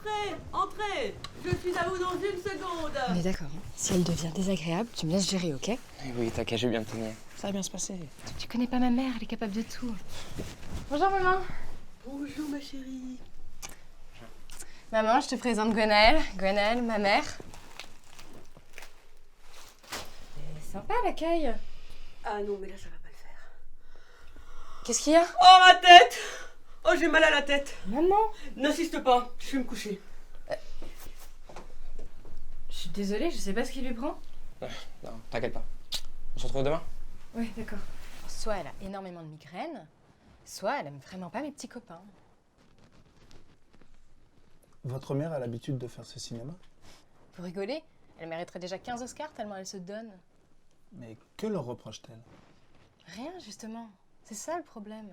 Entrez, entrez. Je suis à vous dans une seconde. Mais d'accord, hein. Si elle devient désagréable, tu me laisses gérer, ok? Oui, t'as qu'à, je vais bien me tenir. Ça va bien se passer. Tu connais pas ma mère, elle est capable de tout. Bonjour maman. Bonjour ma chérie. Maman, je te présente Gwenaëlle. Gwenaëlle, ma mère. C'est sympa l'accueil. Ah non, mais là, ça va pas le faire. Qu'est-ce qu'il y a? Oh, ma tête. Oh, j'ai mal à la tête. Maman. N'insiste pas, je vais me coucher. Je suis désolée, je sais pas ce qui lui prend. Non, t'inquiète pas. On se retrouve demain? Oui, d'accord. Soit elle a énormément de migraines, soit elle aime vraiment pas mes petits copains. Votre mère a l'habitude de faire ce cinéma? Vous rigolez? Elle mériterait déjà 15 Oscars tellement elle se donne. Mais que leur reproche-t-elle? Rien, justement. C'est ça le problème.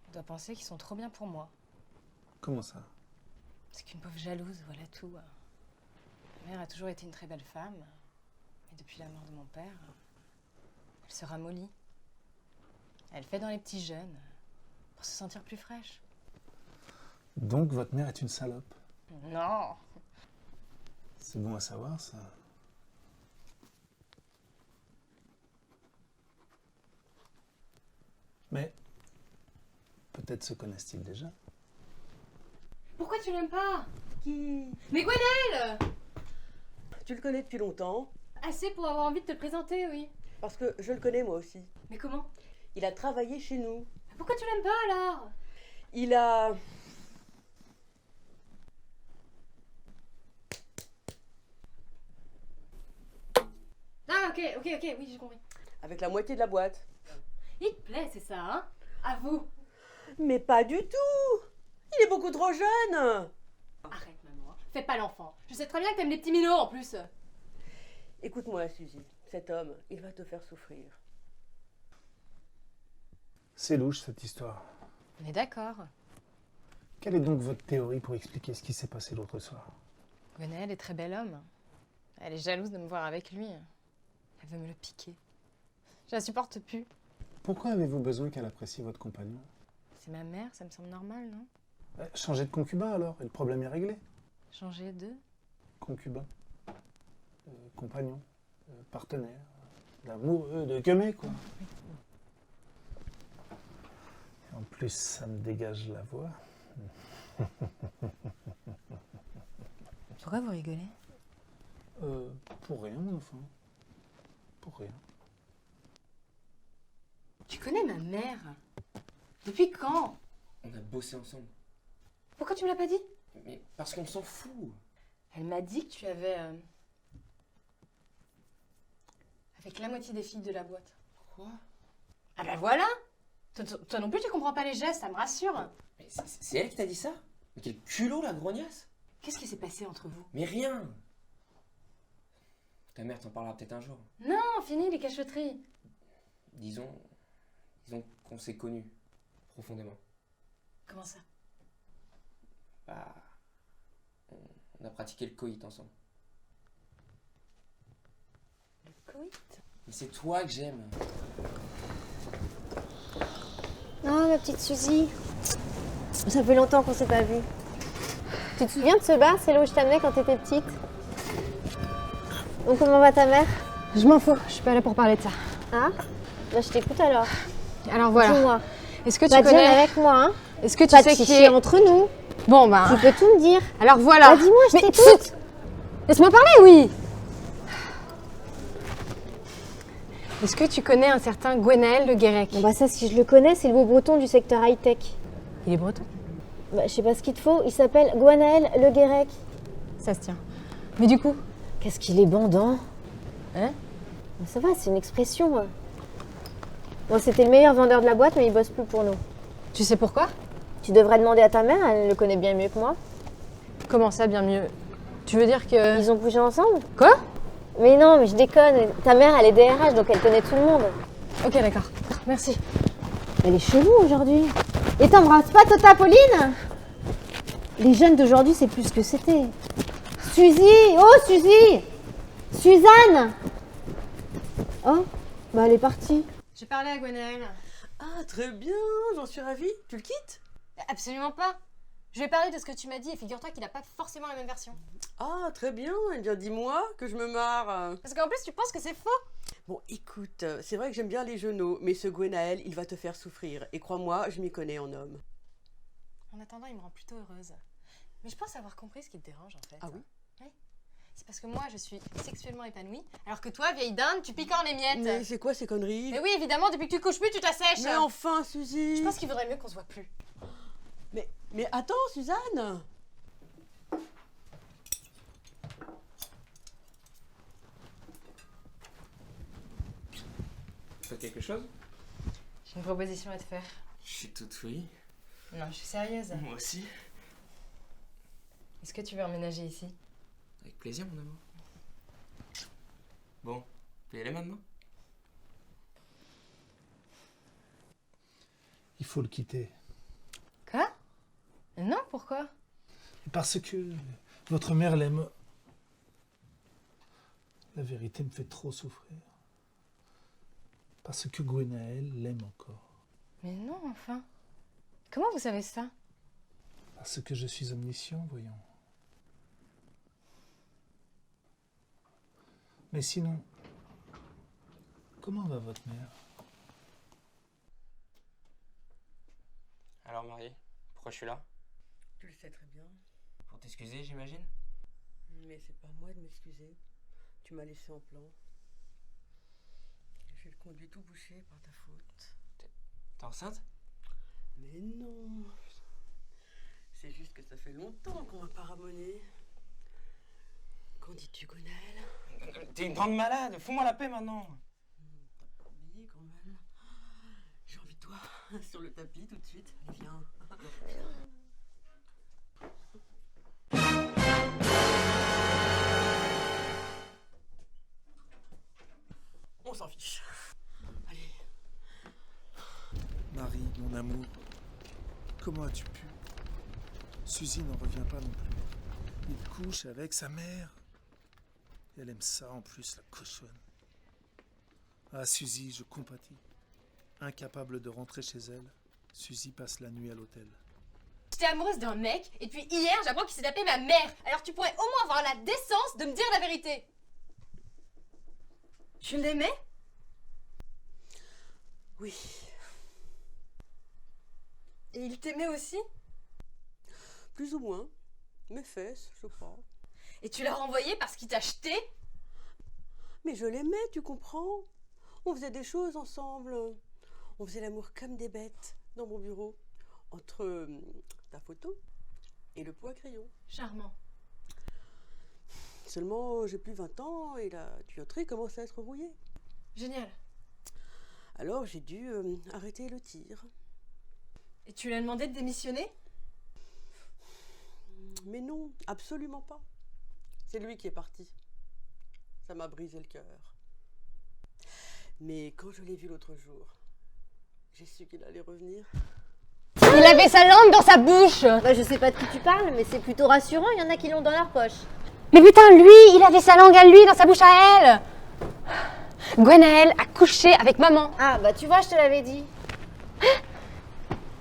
On doit penser qu'ils sont trop bien pour moi. Comment ça? C'est qu'une pauvre jalouse, voilà tout. Ma mère a toujours été une très belle femme. Et depuis la mort de mon père, elle se ramollit. Elle fait dans les petits jeunes pour se sentir plus fraîche. Donc votre mère est une salope? Non. C'est bon à savoir, ça. Mais peut-être se connaissent-ils déjà? Pourquoi tu l'aimes pas? Qui? Mais Gwenaëlle! Tu le connais depuis longtemps? Assez pour avoir envie de te le présenter, oui. Parce que je le connais moi aussi. Mais comment? Il a travaillé chez nous. Pourquoi tu l'aimes pas alors? Il a... Ah ok, oui j'ai compris. avec la moitié de la boîte. Il te plaît, c'est ça, hein? À vous. Mais pas du tout. Il est beaucoup trop jeune. Arrête maman, fais pas l'enfant. Je sais très bien que t'aimes les petits minots en plus. Écoute-moi, Suzy. Cet homme, il va te faire souffrir. C'est louche, cette histoire. On est d'accord. Quelle est donc votre théorie pour expliquer ce qui s'est passé l'autre soir? Gwenaëlle est très bel homme. Elle est jalouse de me voir avec lui. Elle veut me le piquer. Je la supporte plus. Pourquoi avez-vous besoin qu'elle apprécie votre compagnon? C'est ma mère, ça me semble normal, non? Changez de concubin alors, et le problème est réglé. Changer de... Concubin, compagnon, partenaire, d'amoureux, de gueumet, quoi. Et en plus, ça me dégage la voix. Pourquoi vous rigolez? Pour rien, mon enfant. Pour rien. Tu connais ma mère? Depuis quand? On a bossé ensemble. Pourquoi tu me l'as pas dit? Mais parce qu'on s'en fout. Elle m'a dit que tu avais... avec la moitié des filles de la boîte. Quoi? Ah bah voilà! Toi non plus tu comprends pas les gestes, ça me rassure. Mais c'est elle qui t'a dit ça? Mais quel culot, la grognasse! Qu'est-ce qui s'est passé entre vous? Mais rien! Ta mère t'en parlera peut-être un jour. Non, fini les cachotteries. Disons qu'on s'est connus profondément. Comment ça? Bah, on a pratiqué le coït ensemble. Le coït? Mais c'est toi que j'aime. Oh, ma petite Suzy. Ça fait longtemps qu'on s'est pas vu. Tu te souviens de ce bar? C'est là où je t'amenais quand t'étais petite. Donc comment va ta mère? Je m'en fous, je suis pas là pour parler de ça. Ah? Bah je t'écoute alors. Alors voilà. Dis-moi. Est-ce que tu Pas de gêne connais... avec moi, hein? Est-ce que tu Pas de sais qui chichi est... entre nous. Bon bah... Tu peux tout me dire. Alors voilà. Bah dis-moi, je Mais t'écoute. chut. Laisse-moi parler, oui. Est-ce que tu connais un certain Gwenaëlle Le Guérec? Bon bah ça, si je le connais, c'est le beau breton du secteur high-tech. Il est breton. Bah je sais pas ce qu'il te faut, il s'appelle Gwenaëlle Le Guérec. Ça se tient. Mais du coup... Qu'est-ce qu'il est bandant. Hein? Bah, ça va, c'est une expression. Hein. Bon, c'était le meilleur vendeur de la boîte, mais il bosse plus pour nous. Tu sais pourquoi? Tu devrais demander à ta mère, elle le connaît bien mieux que moi. Comment ça, bien mieux? Tu veux dire que... Ils ont couché ensemble? Quoi? Mais non, mais je déconne. Ta mère, elle est DRH, donc elle connaît tout le monde. Ok, d'accord. Merci. Elle est chelou aujourd'hui. Et t'embrasses pas Tota Pauline? Les jeunes d'aujourd'hui, c'est plus ce que c'était. Suzy! Oh, Suzy! Suzanne! Oh, bah elle est partie. J'ai parlé à Gwenaëlle. Ah, très bien, j'en suis ravie. Tu le quittes? Absolument pas. Je lui ai parlé de ce que tu m'as dit et figure-toi qu'il n'a pas forcément la même version. Ah, très bien. Eh bien, dis-moi que je me marre. Parce qu'en plus, tu penses que c'est faux. Bon, écoute, c'est vrai que j'aime bien les genoux, mais ce Gwenaël, il va te faire souffrir. Et crois-moi, je m'y connais en homme. En attendant, il me rend plutôt heureuse. Mais je pense avoir compris ce qui te dérange en fait. Ah oui? Oui. C'est parce que moi, je suis sexuellement épanouie, alors que toi, vieille dinde, tu picornes les miettes. Mais c'est quoi ces conneries? Mais oui, évidemment, depuis que tu couches plus, tu t'assèches. Mais enfin, Suzy! Je pense qu'il vaudrait mieux qu'on se voit plus. Mais attends, Suzanne! Faut quelque chose? J'ai une proposition à te faire. Je suis toute oui. Non, je suis sérieuse. Moi aussi. Est-ce que tu veux emménager ici? Avec plaisir, mon amour. Bon, on peut y aller maintenant? Il faut le quitter. Quoi? Non, pourquoi? Parce que votre mère l'aime. La vérité me fait trop souffrir. Parce que Gwenaël l'aime encore. Mais non, enfin. Comment vous savez ça? Parce que je suis omniscient, voyons. Mais sinon, comment va votre mère? Alors, Marie, pourquoi je suis là? Tu le sais très bien. Pour t'excuser, j'imagine? Mais c'est pas à moi de m'excuser. Tu m'as laissé en plan. J'ai le conduit tout bouché par ta faute. T'es enceinte? Mais non. C'est juste que ça fait longtemps qu'on m'a pas ramonné. Qu'en dis-tu, Gwenaël? T'es une grande malade, fous-moi la paix maintenant! T'as pas oublié quand même. J'ai envie de toi sur le tapis tout de suite. Allez, viens. On s'en fiche. Allez. Marie, mon amour, comment as-tu pu? Suzy n'en revient pas non plus. Il couche avec sa mère. Elle aime ça en plus, la cochonne. Ah, Suzy, je compatis. Incapable de rentrer chez elle, Suzy passe la nuit à l'hôtel. J'étais amoureuse d'un mec, et puis hier, j'apprends qu'il s'est tapé ma mère. Alors tu pourrais au moins avoir la décence de me dire la vérité. Tu l'aimais? Oui. Et il t'aimait aussi? Plus ou moins. Mes fesses, je crois. Et tu l'as renvoyé parce qu'il t'a jeté? Mais je l'aimais, tu comprends? On faisait des choses ensemble. On faisait l'amour comme des bêtes dans mon bureau. Entre ta photo et le pot à crayon. Charmant. Seulement, j'ai plus 20 ans et la tuyauterie commence à être rouillée. Génial. Alors j'ai dû arrêter le tir. Et tu lui as demandé de démissionner? Mais non, absolument pas. C'est lui qui est parti. Ça m'a brisé le cœur. Mais quand je l'ai vu l'autre jour, j'ai su qu'il allait revenir. Il avait sa langue dans sa bouche. Bah, je sais pas de qui tu parles, mais c'est plutôt rassurant, il y en a qui l'ont dans leur poche. Mais putain, lui, il avait sa langue à lui dans sa bouche à elle. Gwenaël a couché avec maman. Ah, bah tu vois, je te l'avais dit.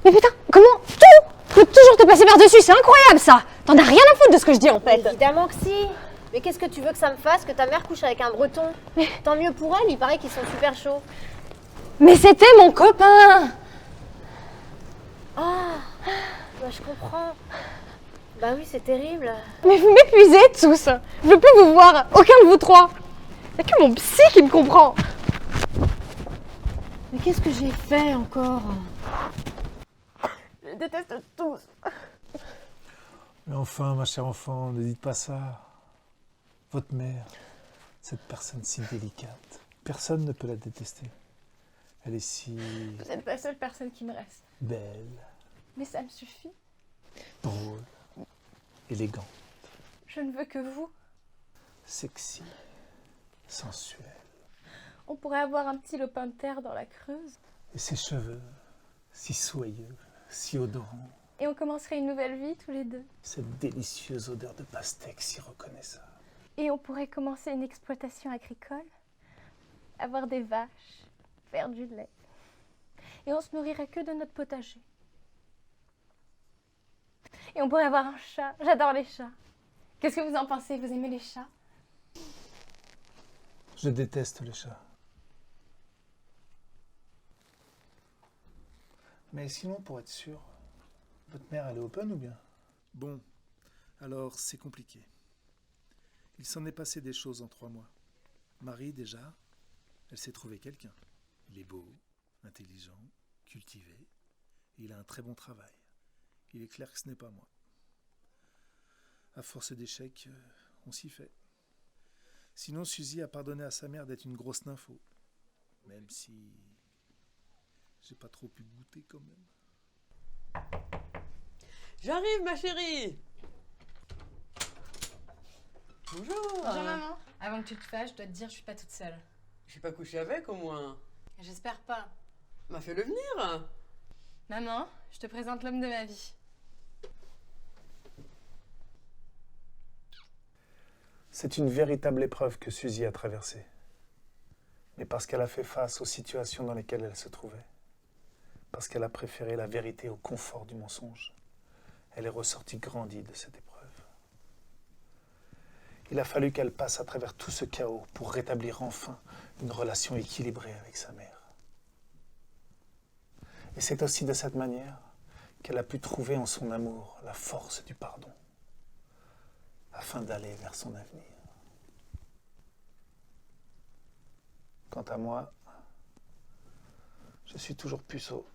Mais putain, comment tout peut toujours te passer par-dessus? C'est incroyable ça. T'en as rien à foutre de ce que je dis en fait. Évidemment que si. Mais qu'est-ce que tu veux que ça me fasse que ta mère couche avec un breton? Tant mieux pour elle, il paraît qu'ils sont super chauds. Mais c'était mon copain. Ah, bah je comprends. Bah oui, c'est terrible. Mais vous m'épuisez tous. Je veux plus vous voir, aucun de vous trois. Y'a que mon psy qui me comprend. Mais qu'est-ce que j'ai fait encore? Je déteste tous. Mais enfin, ma chère enfant, ne dites pas ça. Votre mère, cette personne si délicate, personne ne peut la détester. Elle est si Vous êtes la seule personne qui me reste. belle, Mais ça me suffit. drôle, élégante, Je ne veux que vous. sexy, sensuelle. On pourrait avoir un petit lopin de terre dans la Creuse. Et ses cheveux, si soyeux, si odorants. Et on commencerait une nouvelle vie tous les deux. Cette délicieuse odeur de pastèque si reconnaissable. Et on pourrait commencer une exploitation agricole. Avoir des vaches, faire du lait. Et on se nourrirait que de notre potager. Et on pourrait avoir un chat. J'adore les chats. Qu'est-ce que vous en pensez? Vous aimez les chats? Je déteste les chats. Mais sinon, pour être sûr, votre mère, elle est open ou bien? Bon, alors c'est compliqué. Il s'en est passé des choses en 3 mois. Marie, déjà, elle s'est trouvé quelqu'un. Il est beau, intelligent, cultivé. Et il a un très bon travail. Il est clair que ce n'est pas moi. À force d'échecs, on s'y fait. Sinon, Suzy a pardonné à sa mère d'être une grosse nympho. Même si j'ai pas trop pu goûter quand même. J'arrive, ma chérie. Bonjour. Bonjour maman. Avant que tu te fâches, je dois te dire je suis pas toute seule. Je suis pas couché avec, au moins. J'espère pas. M'a fait le venir. Maman, je te présente l'homme de ma vie. C'est une véritable épreuve que Suzy a traversée. Mais parce qu'elle a fait face aux situations dans lesquelles elle se trouvait, parce qu'elle a préféré la vérité au confort du mensonge, elle est ressortie grandie de cette épreuve. Il a fallu qu'elle passe à travers tout ce chaos pour rétablir enfin une relation équilibrée avec sa mère. Et c'est aussi de cette manière qu'elle a pu trouver en son amour la force du pardon, afin d'aller vers son avenir. Quant à moi, je suis toujours puceau.